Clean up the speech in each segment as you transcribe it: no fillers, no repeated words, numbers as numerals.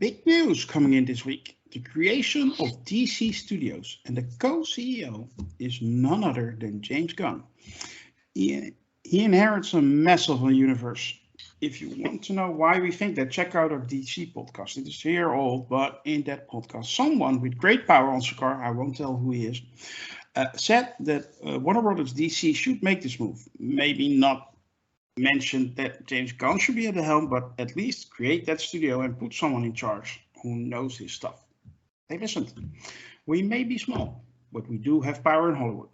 Big news coming in this week. The creation of DC Studios and the co-CEO is none other than James Gunn. He inherits a massive universe. If you want to know why we think that, check out our DC podcast. It is here old, but in that podcast, someone with great power on Sakar, I won't tell who he is, said that Warner Brothers DC should make this move. Maybe not mentioned that James Gunn should be at the helm, but at least create that studio and put someone in charge who knows his stuff. Hey, listen, we may be small, but we do have power in Hollywood.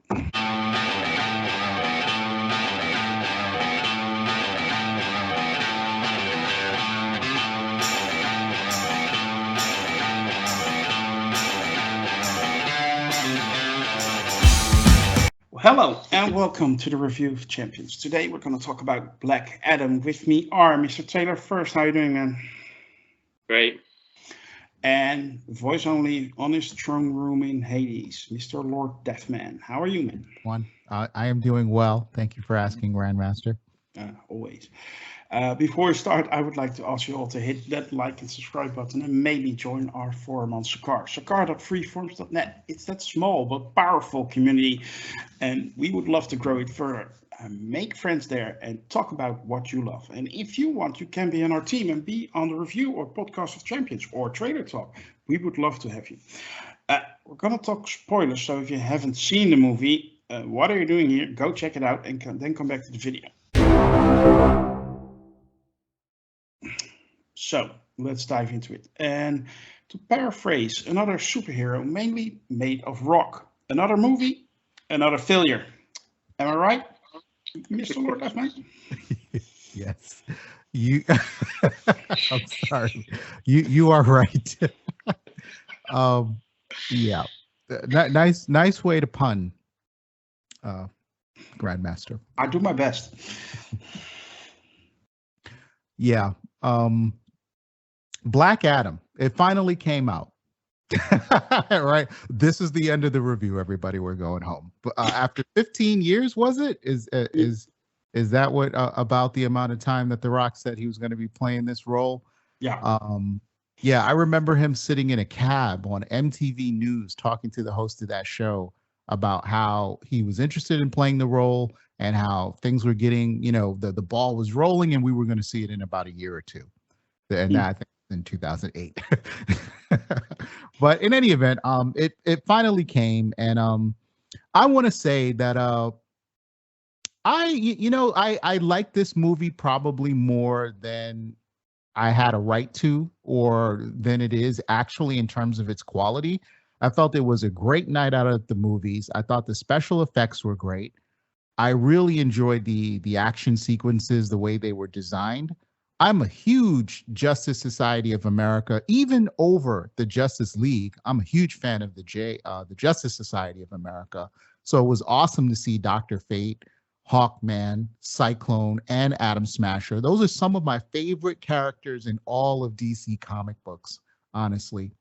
Hello and welcome to the Review of Champions. Today we're going to talk about Black Adam. With me are Mr. Taylor first. How are you doing, man? Great. And voice only on his throne room in Hades, Mr. Lord Deathman. How are you, man? I am doing well. Thank you for asking, Grandmaster. Always. Before we start, I would like to ask you all to hit that like and subscribe button and maybe join our forum on Sakar. Sakar.freeforums.net. It's that small but powerful community, and we would love to grow it further. Make friends there and talk about what you love. And if you want, you can be on our team and be on the review or podcast of champions or trailer talk. We would love to have you. We're going to talk spoilers, so if you haven't seen the movie, what are you doing here? Go check it out and then come back to the video. So let's dive into it. And to paraphrase, another superhero mainly made of rock. Another movie, another failure. Am I right, Mr. Lord Deathman? Yes. I'm sorry. You are right. Yeah. Nice way to pun, Grandmaster. I do my best. Yeah. Black Adam. It finally came out. Right. This is the end of the review, everybody. We're going home. But after 15 years, was it? Is that what about the amount of time that The Rock said he was going to be playing this role? Yeah. Yeah, I remember him sitting in a cab on MTV News talking to the host of that show about how he was interested in playing the role and how things were getting, the ball was rolling and we were going to see it in about a year or two. And I think in 2008. But in any event, it finally came, and I want to say that I like this movie probably more than I had a right to, or than it is actually in terms of its quality. I felt it was a great night out at the movies. I thought the special effects were great. I really enjoyed the action sequences, the way they were designed. I'm a huge Justice Society of America, even over the Justice League. I'm a huge fan of the Justice Society of America. So it was awesome to see Dr. Fate, Hawkman, Cyclone, and Atom Smasher. Those are some of my favorite characters in all of DC comic books, honestly.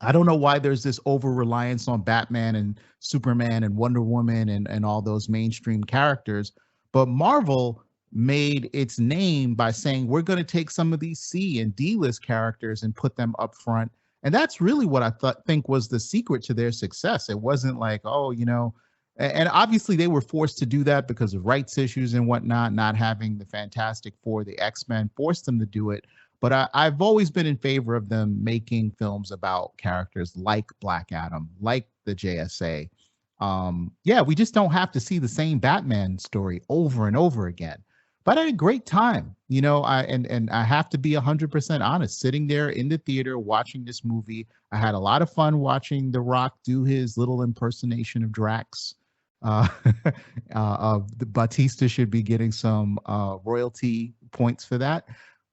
I don't know why there's this over-reliance on Batman and Superman and Wonder Woman and all those mainstream characters, but Marvel made its name by saying we're going to take some of these C and D-list characters and put them up front. And that's really what I think was the secret to their success. It wasn't like, and obviously they were forced to do that because of rights issues and whatnot. Not having the Fantastic Four, the X-Men forced them to do it. But I've always been in favor of them making films about characters like Black Adam, like the JSA. We just don't have to see the same Batman story over and over again. But I had a great time, I have to be 100% honest. Sitting there in the theater watching this movie, I had a lot of fun watching The Rock do his little impersonation of Drax. The Batista should be getting some royalty points for that.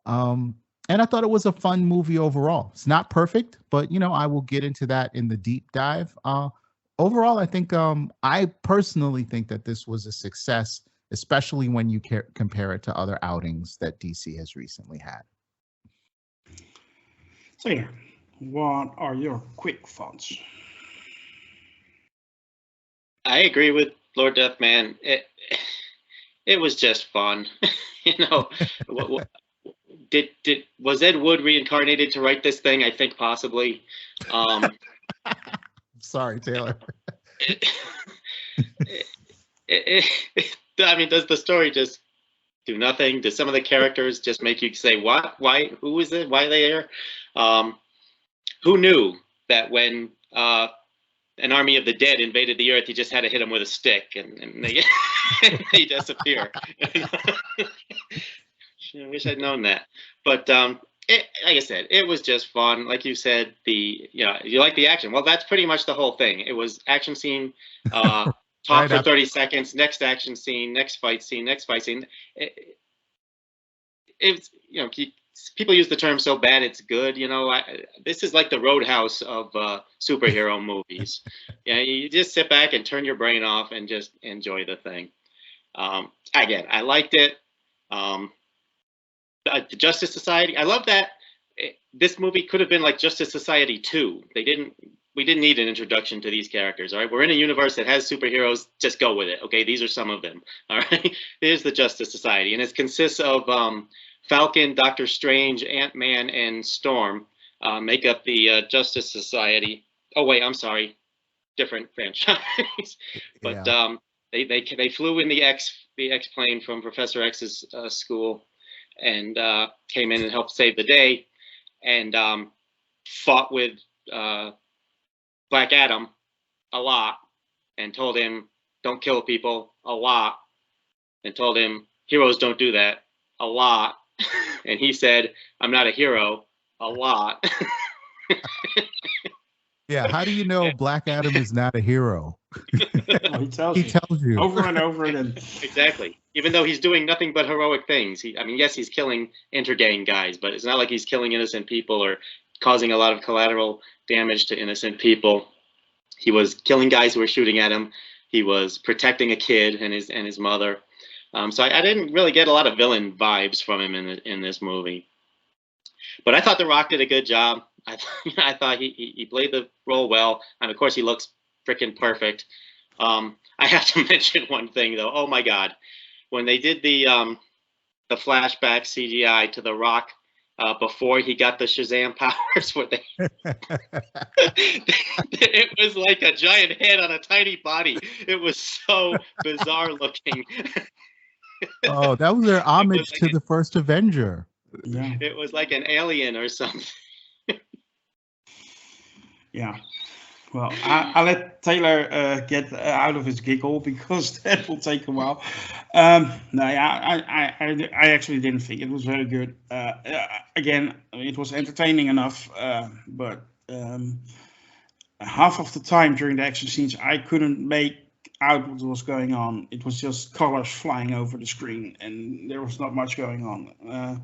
And I thought it was a fun movie overall. It's not perfect, but I will get into that in the deep dive. Overall, I think I personally think that this was a success, especially when you compare it to other outings that DC has recently had. So yeah, what are your quick thoughts? I agree with Lord Deathman. It was just fun. was Ed Wood reincarnated to write this thing? I think possibly. Sorry, Taylor. I mean, does the story just do nothing? Does some of the characters just make you say, what? Why? Who is it? Why are they there? Who knew that when an army of the dead invaded the earth, you just had to hit them with a stick and they, they disappear? I wish I'd known that. But like I said, it was just fun. Like you said, you like the action. Well, that's pretty much the whole thing. It was action scene, talk Right for up. 30 seconds, next action scene, next fight scene, next fight scene. It's, people use the term "so bad it's good." This is like the Roadhouse of superhero movies. You just sit back and turn your brain off and just enjoy the thing. Again, I liked it. The Justice Society, I love that. This movie could have been like Justice Society 2. We didn't need an introduction to these characters. All right, we're in a universe that has superheroes. Just go with it. Okay, these are some of them. All right, here's the Justice Society, and it consists of Falcon, Doctor Strange, Ant-Man, and Storm. Make up the Justice Society. Oh wait, I'm sorry, different franchise. But Yeah. they flew in the X-plane from Professor X's school, and came in and helped save the day, and fought with Black Adam a lot, and told him don't kill people a lot, and told him heroes don't do that a lot, and he said I'm not a hero a lot. Yeah. How do you know Black Adam is not a hero? Well, he tells He you tells you. over and over again. Exactly. Even though he's doing nothing but heroic things. Yes, he's killing intergang guys, but it's not like he's killing innocent people or causing a lot of collateral damage to innocent people. He was killing guys who were shooting at him. He was protecting a kid and his mother. So I didn't really get a lot of villain vibes from him in this movie. But I thought The Rock did a good job. I thought he played the role well, and of course he looks freaking perfect. I have to mention one thing though. Oh my God, when they did the flashback CGI to The Rock before he got the Shazam powers, it was like a giant head on a tiny body. It was so bizarre looking. Oh, that was their homage like to the first Avenger. Yeah. It was like an alien or something. Yeah. Well, I'll let Taylor get out of his giggle because that will take a while. No, yeah, I actually didn't think it was very good. Again, it was entertaining enough, but half of the time during the action scenes, I couldn't make out what was going on. It was just colors flying over the screen, and there was not much going on.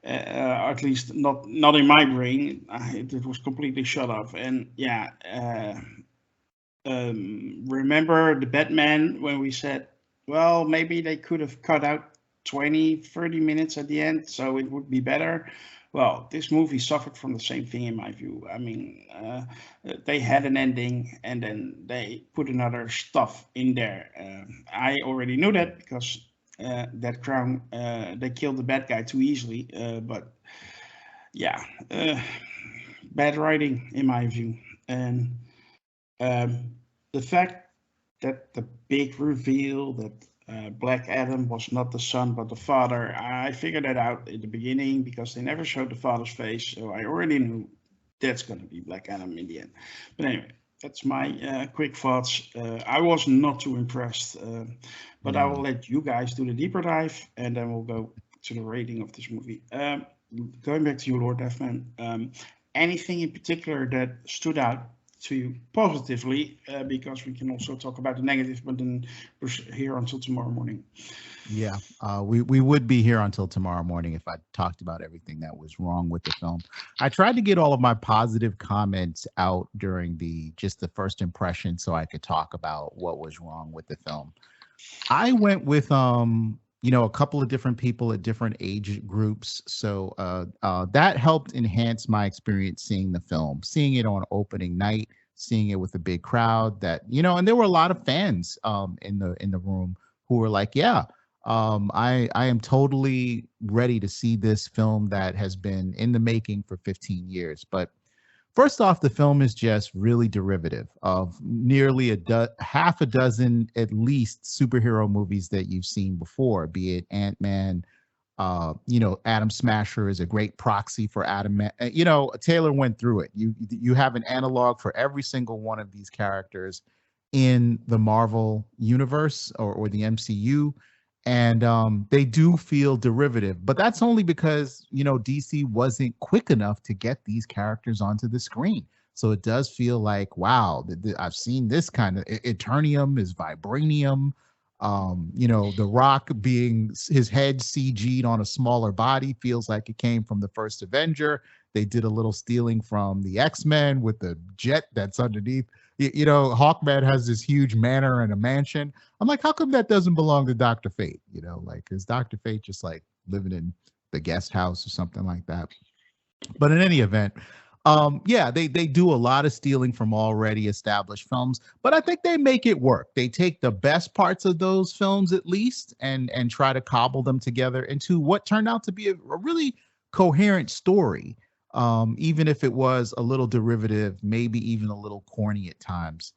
At least not in my brain. It was completely shut off. And yeah, remember the Batman when we said, well, maybe they could have cut out 20-30 minutes at the end so it would be better. Well, this movie suffered from the same thing in my view. I mean, they had an ending and then they put another stuff in there. I already knew that because that crown, they killed the bad guy too easily. But yeah, bad writing in my view. And the fact that the big reveal that Black Adam was not the son but the father, I figured that out in the beginning because they never showed the father's face. So I already knew that's going to be Black Adam in the end. But anyway, that's my quick thoughts. I was not too impressed, but I will let you guys do the deeper dive, and then we'll go to the rating of this movie. Going back to you, Lord Deathman, anything in particular that stood out to you positively? Because we can also talk about the negative, but then we're here until tomorrow morning. Yeah, we would be here until tomorrow morning if I talked about everything that was wrong with the film. I tried to get all of my positive comments out during the first impression so I could talk about what was wrong with the film. I went with a couple of different people at different age groups, so that helped enhance my experience seeing the film, seeing it on opening night, seeing it with a big crowd and there were a lot of fans in the room who were like, yeah. I am totally ready to see this film that has been in the making for 15 years. But first off, the film is just really derivative of nearly half a dozen, at least, superhero movies that you've seen before, be it Ant-Man. Adam Smasher is a great proxy for Taylor went through it. You have an analog for every single one of these characters in the Marvel universe or the MCU, and they do feel derivative, but that's only because DC wasn't quick enough to get these characters onto the screen. So it does feel like, wow, I've seen this kind of Eternium is vibranium. The Rock being his head CG'd on a smaller body feels like it came from the first Avenger. They did a little stealing from the X-Men with the jet that's underneath. Hawkman has this huge manor and a mansion. I'm like, how come that doesn't belong to Dr. Fate? Is Dr. Fate just like living in the guest house or something like that? But in any event, they do a lot of stealing from already established films, but I think they make it work. They take the best parts of those films at least and try to cobble them together into what turned out to be a really coherent story. Even if it was a little derivative, maybe even a little corny at times.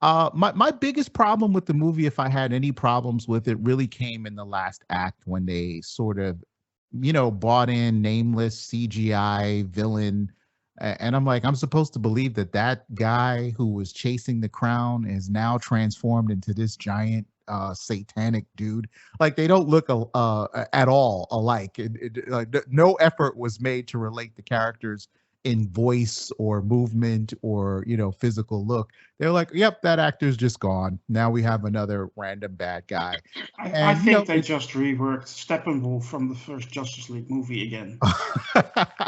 My biggest problem with the movie, if I had any problems with it, really came in the last act when they sort of, bought in nameless CGI villain. And I'm like, I'm supposed to believe that guy who was chasing the crown is now transformed into this giant satanic dude. Like, they don't look at all alike. No effort was made to relate the characters in voice or movement or physical look. They're like, yep, that actor's just gone. Now we have another random bad guy. I think they just reworked Steppenwolf from the first Justice League movie again.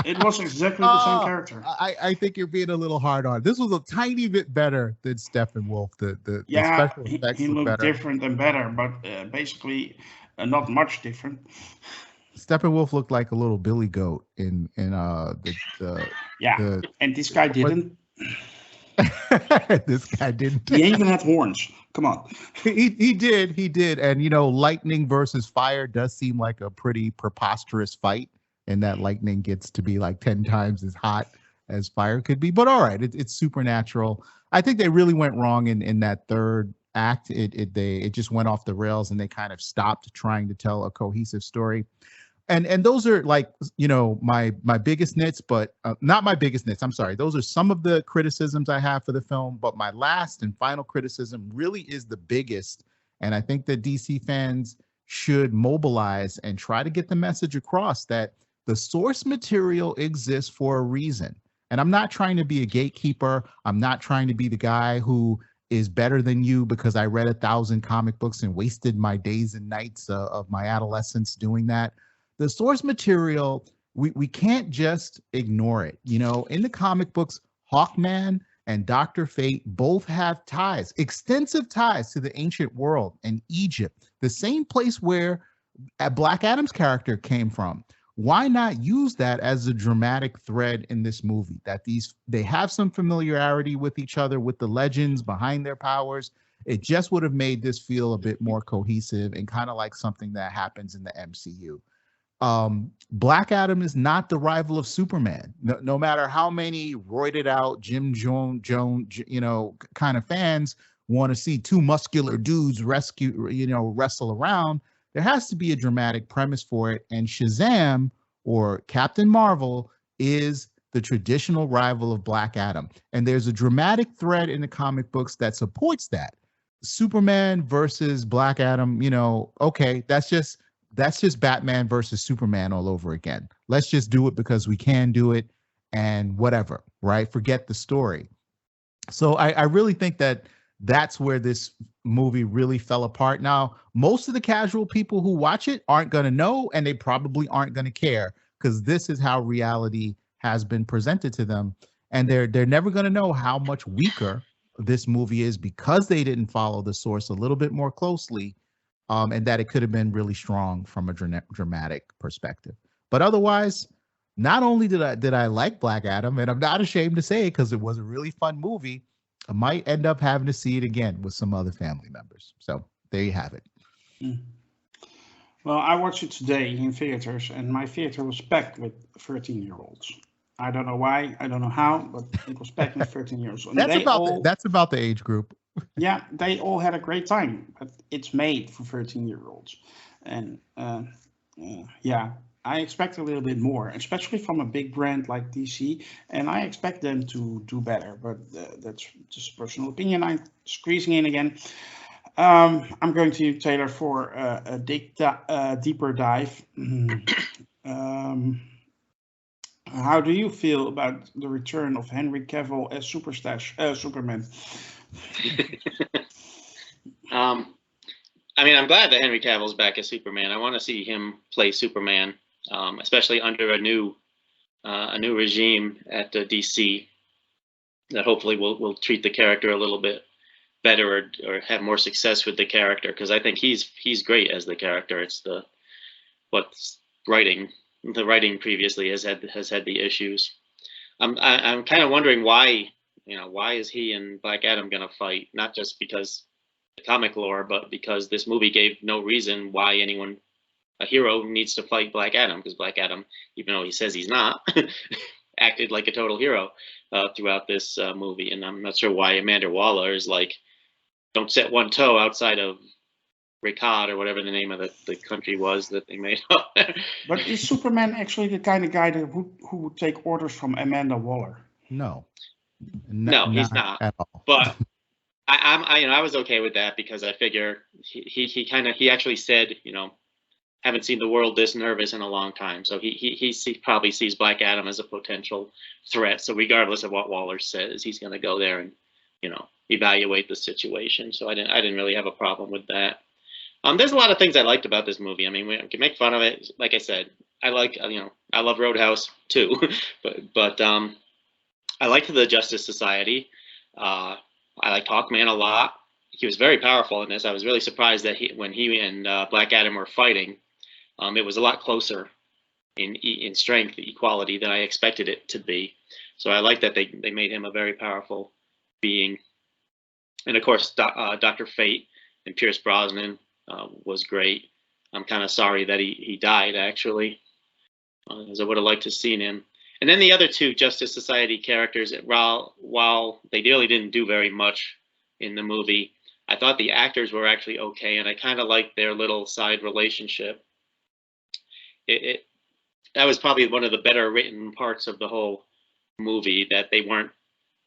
It was exactly the same character. I think you're being a little hard on. This was a tiny bit better than Steppenwolf. The special effects he looked better. different and better, but basically not much different. Steppenwolf looked like a little billy goat in and this guy didn't. This guy didn't. He even had horns. Come on. He did. And lightning versus fire does seem like a pretty preposterous fight, and that lightning gets to be like 10 times as hot as fire could be. But all right, it's supernatural. I think they really went wrong in that third act. It just went off the rails, and they kind of stopped trying to tell a cohesive story. And those are like, my biggest nits, but not my biggest nits. I'm sorry. Those are some of the criticisms I have for the film. But my last and final criticism really is the biggest. And I think that DC fans should mobilize and try to get the message across that the source material exists for a reason. And I'm not trying to be a gatekeeper. I'm not trying to be the guy who is better than you because I read 1,000 comic books and wasted my days and nights of my adolescence doing that. The source material, we can't just ignore it. In the comic books, Hawkman and Dr. Fate both have ties, extensive ties to the ancient world and Egypt, the same place where Black Adam's character came from. Why not use that as a dramatic thread in this movie? That they have some familiarity with each other, with the legends behind their powers. It just would have made this feel a bit more cohesive and kind of like something that happens in the MCU. Black Adam is not the rival of Superman. No matter how many roided out Jim Jones, kind of fans want to see two muscular dudes wrestle around, there has to be a dramatic premise for it. And Shazam, or Captain Marvel, is the traditional rival of Black Adam. And there's a dramatic thread in the comic books that supports that. Superman versus Black Adam, okay, that's just Batman versus Superman all over again. Let's just do it because we can do it and whatever, right? Forget the story. So I really think that that's where this movie really fell apart. Now, most of the casual people who watch it aren't going to know, and they probably aren't going to care because this is how reality has been presented to them. And they're never going to know how much weaker this movie is because they didn't follow the source a little bit more closely. And that it could have been really strong from a dramatic perspective. But otherwise, not only did I like Black Adam, and I'm not ashamed to say it because it was a really fun movie, I might end up having to see it again with some other family members. So there you have it. Well, I watched it today in theaters, and my theater was packed with 13-year-olds. I don't know why, I don't know how, but it was packed with 13-year-olds, and That's about the age group. yeah, they all had a great time. But it's made for 13-year-olds, and yeah, I expect a little bit more, especially from a big brand like DC, and I expect them to do better. But that's just personal opinion. I'm squeezing in again. I'm going to you, Taylor, for a deeper dive. Um, how do you feel about the return of Henry Cavill as Superman? I mean, I'm glad that Henry Cavill's back as Superman. I want to see him play Superman, especially under a new regime at DC that hopefully will treat the character a little bit better or have more success with the character, because I think he's great as the character. It's the writing previously has had the issues. I'm kind of wondering why is he and Black Adam gonna fight? Not just because the comic lore, but because this movie gave no reason why a hero needs to fight Black Adam, because Black Adam, even though he says he's not, acted like a total hero throughout this movie, and I'm not sure why Amanda Waller is like, don't set one toe outside of Ricard or whatever the name of the country was that they made up. But is Superman actually the kind of guy who would take orders from Amanda Waller? No. No, he's not. At all. But I was okay with that, because I figure he actually said, haven't seen the world this nervous in a long time. So he probably sees Black Adam as a potential threat. So regardless of what Waller says, he's going to go there and evaluate the situation. So I didn't really have a problem with that. There's a lot of things I liked about this movie. I mean, we can make fun of it. Like I said, I love Roadhouse too, but I liked the Justice Society. I liked Hawkman a lot. He was very powerful in this. I was really surprised that when he and Black Adam were fighting, it was a lot closer in strength equality than I expected it to be. So I like that they made him a very powerful being. And of course, Dr. Fate and Pierce Brosnan was great. I'm kind of sorry that he died, actually, as I would have liked to have seen him. And then the other two Justice Society characters, while they really didn't do very much in the movie, I thought the actors were actually okay, and I kind of liked their little side relationship. That was probably one of the better written parts of the whole movie, that they weren't,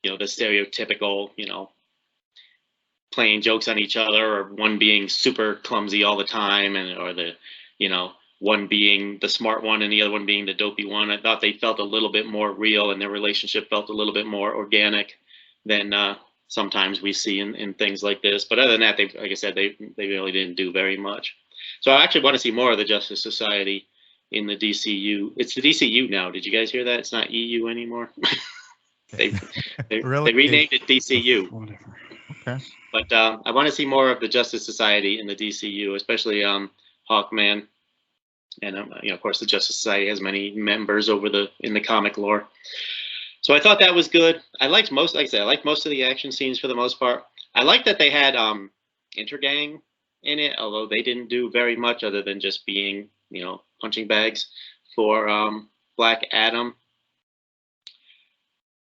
the stereotypical, playing jokes on each other, or one being super clumsy all the time, or the, one being the smart one and the other one being the dopey one. I thought they felt a little bit more real, and their relationship felt a little bit more organic than sometimes we see in things like this. But other than that, like I said, they really didn't do very much. So I actually want to see more of the Justice Society in the DCU. It's the DCU now. Did you guys hear that? It's not EU anymore. they renamed it DCU. Whatever. Okay. But I want to see more of the Justice Society in the DCU, especially Hawkman, and of course the Justice Society has many members in the comic lore. So I thought that was good. I liked most of the action scenes for the most part. I liked that they had Intergang in it, although they didn't do very much other than just being punching bags for Black Adam.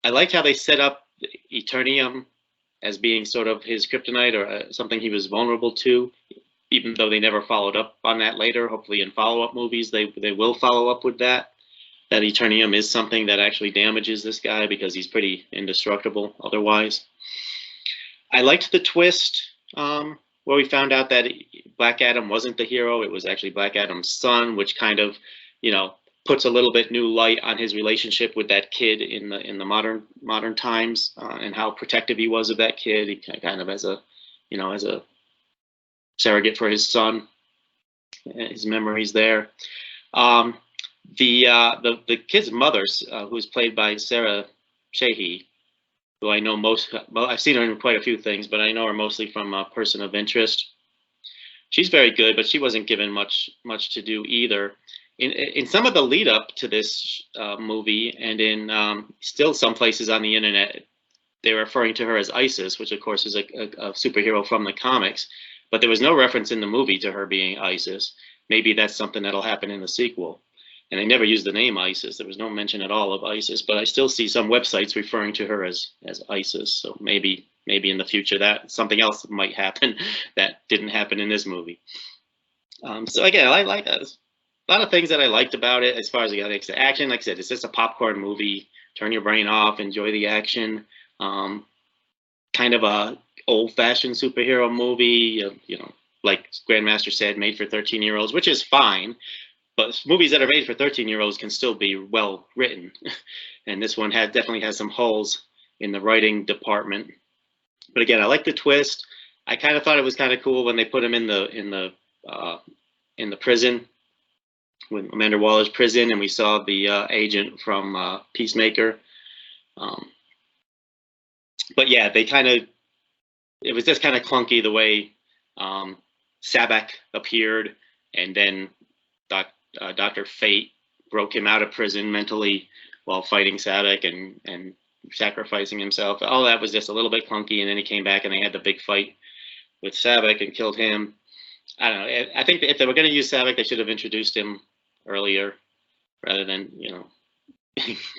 I liked how they set up Eternium as being sort of his kryptonite, or something he was vulnerable to, even though they never followed up on that later. Hopefully in follow-up movies they will follow up with that Eternium is something that actually damages this guy, because he's pretty indestructible otherwise. I liked the twist where we found out that Black Adam wasn't the hero. It was actually Black Adam's son, which kind of, puts a little bit new light on his relationship with that kid in the modern times, and how protective he was of that kid. He kind of as a surrogate for his son, his memories there. The kid's mother, who's played by Sarah Shahi, who I know I've seen her in quite a few things, but I know her mostly from Person of Interest. She's very good, but she wasn't given much to do either. In some of the lead up to this movie, and in still some places on the internet, they're referring to her as Isis, which of course is a superhero from the comics, but there was no reference in the movie to her being Isis. maybe that's something that'll happen in the sequel. And they never used the name ISIS. There was no mention at all of ISIS, but I still see some websites referring to her as ISIS. So maybe in the future that something else might happen that didn't happen in this movie. So again, I like a lot of things that I liked about it as far as the action. Like I said, it's just a popcorn movie. Turn your brain off, enjoy the action. Kind of a old-fashioned superhero movie, like Grandmaster said, made for 13-year-olds, which is fine. But movies that are made for 13-year-olds can still be well written, and this one definitely has some holes in the writing department. But again, I like the twist. I kind of thought it was kind of cool when they put him in the prison, when Amanda Waller's prison, and we saw the agent from Peacemaker. But yeah, it was just kind of clunky the way Sabak appeared, and then Dr. Fate broke him out of prison mentally while fighting Sabak and sacrificing himself. All that was just a little bit clunky, and then he came back and they had the big fight with Sabak and killed him. I don't know. I think if they were going to use Sabak, they should have introduced him earlier rather than,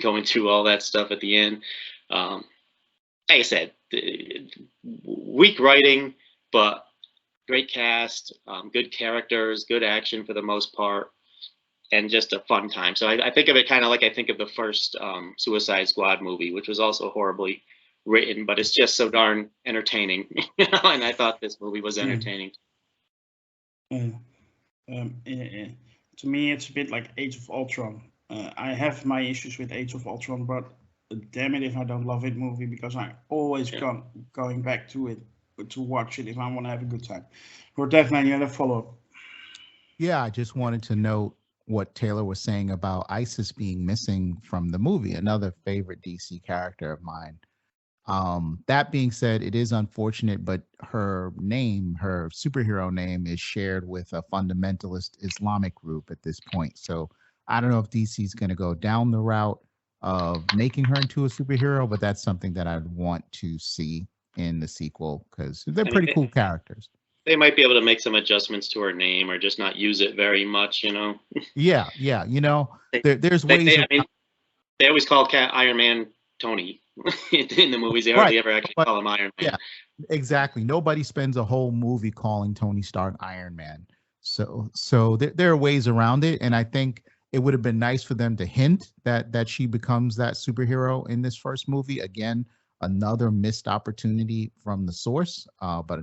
going through all that stuff at the end. Like I said, weak writing, but great cast, good characters, good action for the most part, and just a fun time. So I think of it kind of like I think of the first Suicide Squad movie, which was also horribly written, but it's just so darn entertaining. And I thought this movie was entertaining. To me, it's a bit like Age of Ultron. I have my issues with Age of Ultron, but damn it if I don't love it movie, because I'm always going back to it to watch it if I want to have a good time. We're definitely going to follow up. Yeah, I just wanted to note what Taylor was saying about Isis being missing from the movie, another favorite DC character of mine. That being said, it is unfortunate, but her superhero name is shared with a fundamentalist Islamic group at this point. So I don't know if DC is going to go down the route of making her into a superhero, but that's something that I'd want to see in the sequel because they're pretty cool characters. They might be able to make some adjustments to her name or just not use it very much, Yeah. There's ways. They always call Iron Man Tony in the movies. They hardly ever actually call him Iron Man. Yeah, exactly. Nobody spends a whole movie calling Tony Stark Iron Man. So there are ways around it, and I think it would have been nice for them to hint that she becomes that superhero in this first movie. Again, another missed opportunity from the source. But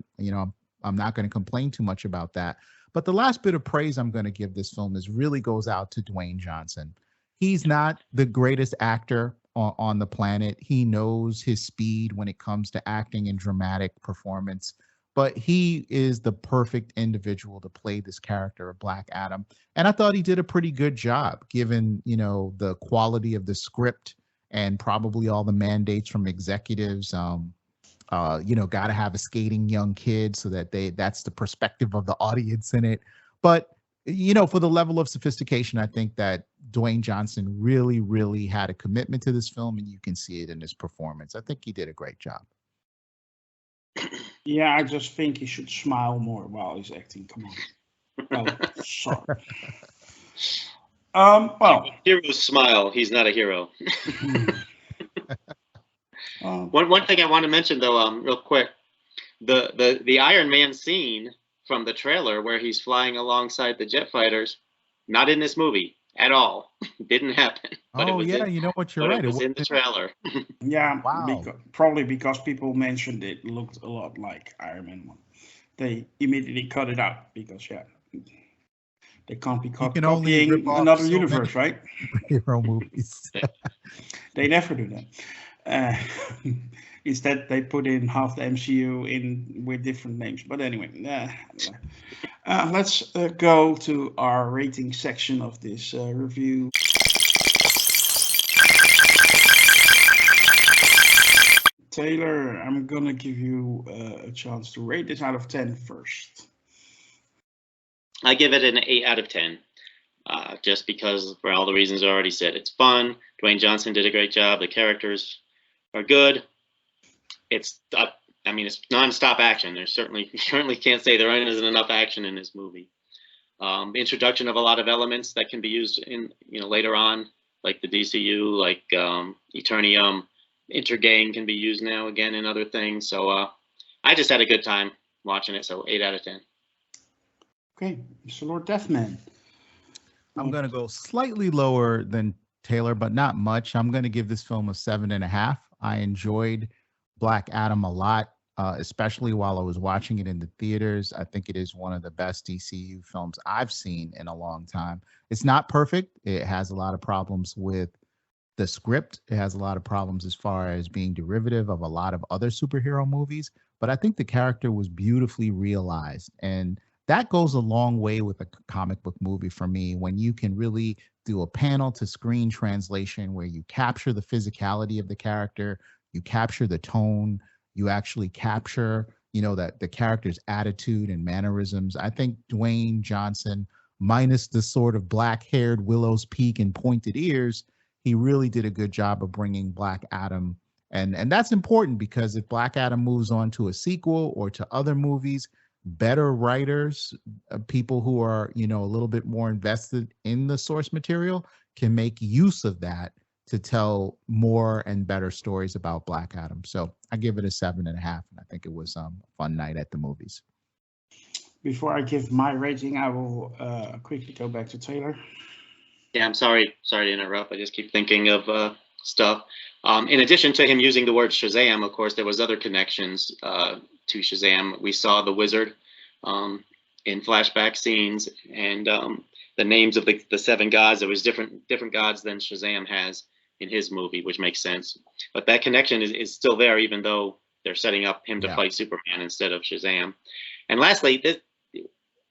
I'm not going to complain too much about that. But the last bit of praise I'm going to give this film really goes out to Dwayne Johnson. He's not the greatest actor on the planet. He knows his speed when it comes to acting and dramatic performance, but he is the perfect individual to play this character of Black Adam. And I thought he did a pretty good job given, the quality of the script and probably all the mandates from executives. Got to have a skating young kid so that's the perspective of the audience in it. But for the level of sophistication, I think that Dwayne Johnson really, really had a commitment to this film, and you can see it in his performance. I think he did a great job. Yeah, I just think he should smile more while he's acting. Come on. Oh, sorry. Well, heroes smile. He's not a hero. One thing I want to mention though, real quick, the Iron Man scene from the trailer where he's flying alongside the jet fighters, not in this movie at all. Didn't happen. But you know what? You're right. It was in the trailer. Yeah, wow. Probably because people mentioned it looked a lot like Iron Man 1. They immediately cut it out because they can't be copying another universe, right? Hero movies. They never do that. Instead, they put in half the MCU in with different names. But anyway, let's go to our rating section of this review. Taylor, I'm gonna give you a chance to rate this out of 10 first. I give it an 8 out of 10. Just because, for all the reasons I already said, it's fun. Dwayne Johnson did a great job. The characters are good. It's nonstop action. There's certainly can't say there isn't enough action in this movie. introduction of a lot of elements that can be used in, later on, like the DCU, like Eternium, Intergang can be used now again in other things. So I just had a good time watching it. So 8 out of 10. Okay, Mr. Lord Deathman. I'm going to go slightly lower than Taylor, but not much. I'm going to give this film a 7.5. I enjoyed Black Adam a lot, especially while I was watching it in the theaters. I think it is one of the best DCU films I've seen in a long time. It's not perfect. It has a lot of problems with the script. It has a lot of problems as far as being derivative of a lot of other superhero movies, but I think the character was beautifully realized. And that goes a long way with a comic book movie for me, when you can really do a panel to screen translation where you capture the physicality of the character, you capture the tone, you actually capture, that the character's attitude and mannerisms. I think Dwayne Johnson, minus the sort of black-haired Willow's Peak and pointed ears, he really did a good job of bringing Black Adam. And that's important, because if Black Adam moves on to a sequel or to other movies, better writers, people who are, a little bit more invested in the source material, can make use of that to tell more and better stories about Black Adam. So I give it a 7.5, and I think it was a fun night at the movies. Before I give my rating, I will quickly go back to Taylor. Yeah, I'm sorry to interrupt. I just keep thinking of stuff. In addition to him using the word Shazam, of course, there was other connections to Shazam. We saw the Wizard in flashback scenes, and the names of the 7 gods. There was different gods than Shazam has in his movie, which makes sense. But that connection is still there, even though they're setting up him to fight Superman instead of Shazam. And lastly,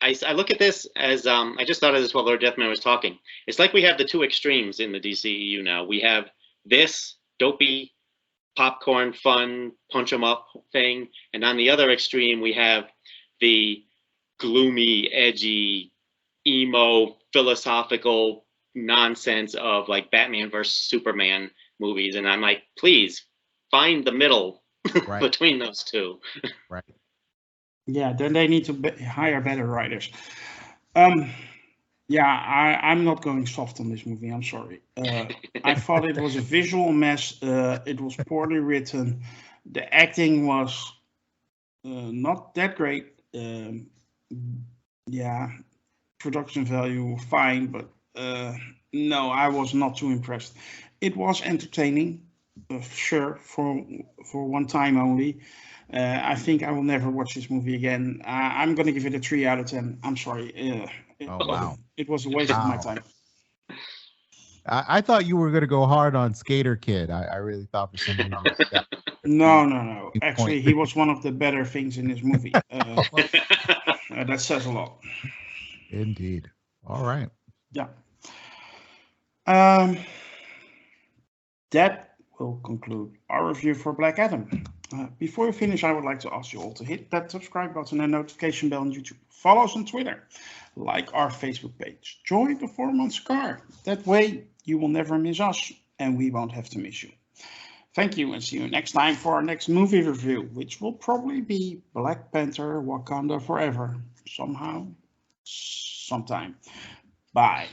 I look at this as I just thought of this while Lord Deathman was talking. It's like we have the 2 extremes in the DCEU now. We have this dopey, popcorn, fun, punch 'em up thing, and on the other extreme, we have the gloomy, edgy, emo, philosophical nonsense of like Batman versus Superman movies. And I'm like, please find the middle between those 2. Right. Yeah, then they need to hire better writers. Yeah, I'm not going soft on this movie. I'm sorry. I thought it was a visual mess. It was poorly written. The acting was not that great. Yeah, production value fine, but no, I was not too impressed. It was entertaining, sure, for one time only. I think I will never watch this movie again. I'm going to give it a 3 out of 10. I'm sorry. Wow. It was a waste of my time. I thought you were going to go hard on Skater Kid. I really thought for some reason. No. Actually, he was one of the better things in this movie. That says a lot. Indeed. All right. Yeah. That will conclude our review for Black Adam. Before we finish, I would like to ask you all to hit that subscribe button and notification bell on YouTube. Follow us on Twitter. Like our Facebook page. Join the 4-month Cigar. That way, you will never miss us, and we won't have to miss you. Thank you, and see you next time for our next movie review, which will probably be Black Panther: Wakanda Forever. Somehow, sometime. Bye.